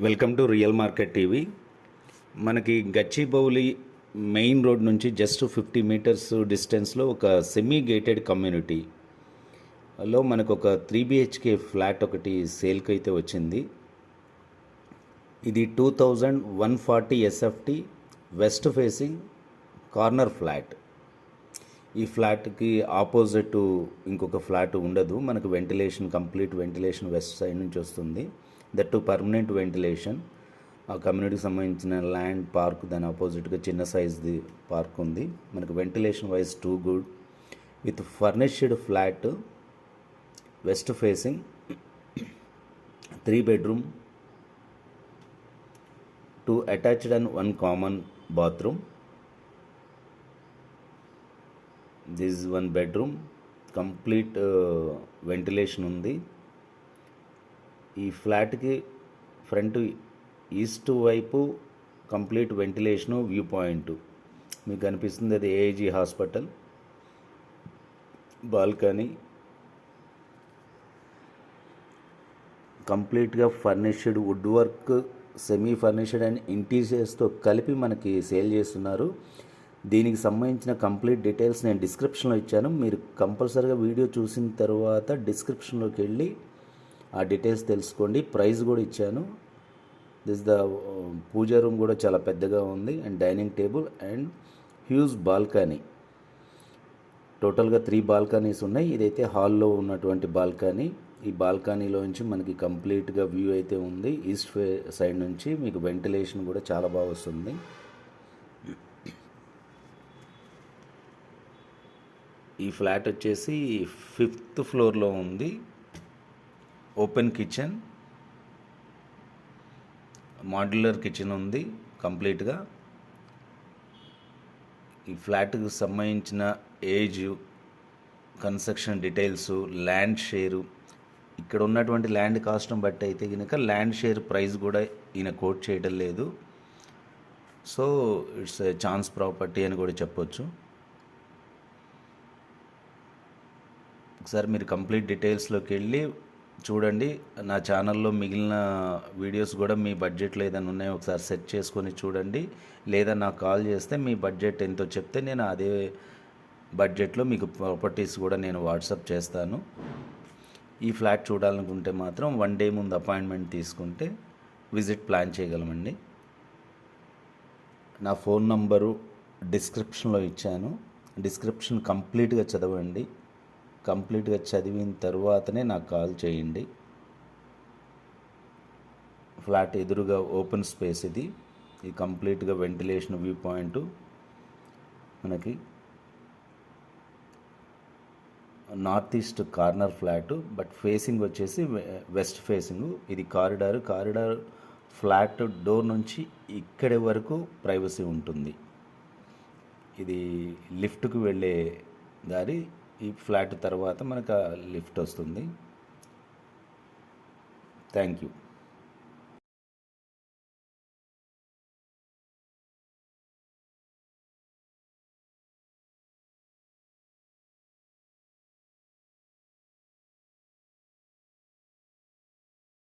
Welcome to real market TV. మనకి Gachibowli main road నుంచి just 50 metres డిస్టెన్స్లో ఒక సెమీ గేటెడ్ కమ్యూనిటీలో మనకు ఒక 3 BHK ఫ్లాట్ ఒకటి సేల్కి అయితే వచ్చింది. ఇది 2140 SFT west facing corner flat. ఈ ఫ్లాట్కి ఆపోజిట్ ఇంకొక ఫ్లాట్ ఉండదు. మనకు ventilation, complete ventilation west side నుంచి వస్తుంది. That to permanent ventilation. ఆ కమ్యూనిటీకి సంబంధించిన ల్యాండ్ పార్క్, దాని ఆపోజిట్గా చిన్న సైజ్ది పార్క్ ఉంది. మనకు ventilation wise too good with furnished flat west facing, 3 bedroom, 2 attached and 1 common bathroom. This is 1 bedroom, complete ventilation ఉంది. ఈ ఫ్లాట్కి ఫ్రంట్ ఈస్ట్ వైపు కంప్లీట్ వెంటిలేషను, వ్యూ పాయింట్ మీకు కనిపిస్తుంది. అది ఏఐజీ హాస్పిటల్. బాల్కనీ కంప్లీట్గా furnished, wood work, semi furnished and ఇంటీరియర్స్తో కలిపి మనకి సేల్ చేస్తున్నారు. దీనికి సంబంధించిన కంప్లీట్ డీటెయిల్స్ నేను డిస్క్రిప్షన్లో ఇచ్చాను. మీరు కంపల్సరీగా వీడియో చూసిన తర్వాత డిస్క్రిప్షన్లోకి వెళ్ళి ఆ డీటెయిల్స్ తెలుసుకోండి. ప్రైస్ కూడా ఇచ్చాను. దిస్ ద పూజా రూమ్ కూడా చాలా పెద్దగా ఉంది and dining table and huge balcony. టోటల్గా 3 బాల్కనీస్ ఉన్నాయి. ఇదైతే హాల్లో ఉన్నటువంటి బాల్కనీ. ఈ బాల్కనీలోంచి మనకి కంప్లీట్గా వ్యూ అయితే ఉంది. ఈస్ట్ సైడ్ నుంచి మీకు వెంటిలేషన్ కూడా చాలా బాగా వస్తుంది. ఈ ఫ్లాట్ వచ్చేసి 5th ఫ్లోర్లో ఉంది. ఓపెన్ కిచెన్, మాడ్యులర్ కిచెన్ ఉంది కంప్లీట్గా. ఈ ఫ్లాట్కి సంబంధించిన age, construction details, land share, ఇక్కడ ఉన్నటువంటి ల్యాండ్ కాస్ట్ని బట్టి అయితే కనుక ల్యాండ్ షేర్ ప్రైస్ కూడా ఈయన కోట్ చేయడం లేదు. So it's a chance property అని కూడా చెప్పొచ్చు. ఒకసారి మీరు కంప్లీట్ డీటెయిల్స్లోకి వెళ్ళి చూడండి. నా ఛానల్లో మిగిలిన వీడియోస్ కూడా మీ బడ్జెట్లో ఏదైనా ఉన్నాయో ఒకసారి సెట్ చేసుకొని చూడండి. లేదా నాకు కాల్ చేస్తే మీ బడ్జెట్ ఎంతో చెప్తే నేను అదే బడ్జెట్లో మీకు ప్రాపర్టీస్ కూడా నేను వాట్సాప్ చేస్తాను. ఈ ఫ్లాట్ చూడాలనుకుంటే మాత్రం 1 day ముందు అపాయింట్మెంట్ తీసుకుంటే విజిట్ ప్లాన్ చేయగలమండి. నా ఫోన్ నంబరు డిస్క్రిప్షన్లో ఇచ్చాను. డిస్క్రిప్షన్ కంప్లీట్గా చదవండి. కంప్లీట్గా చదివిన తర్వాతనే నాకు కాల్ చేయండి. ఫ్లాట్ ఎదురుగా ఓపెన్ స్పేస్ ఇది కంప్లీట్గా వెంటిలేషన్, వ్యూ పాయింట్. మనకి north east corner flat, but facing వచ్చేసి వెస్ట్ ఫేసింగ్. ఇది కారిడార్ ఫ్లాట్ డోర్ నుంచి ఇక్కడి వరకు ప్రైవసీ ఉంటుంది. ఇది లిఫ్ట్కు వెళ్ళే దారి. ఈ ఫ్లాట్ తర్వాత మనకు లిఫ్ట్ వస్తుంది. Thank you.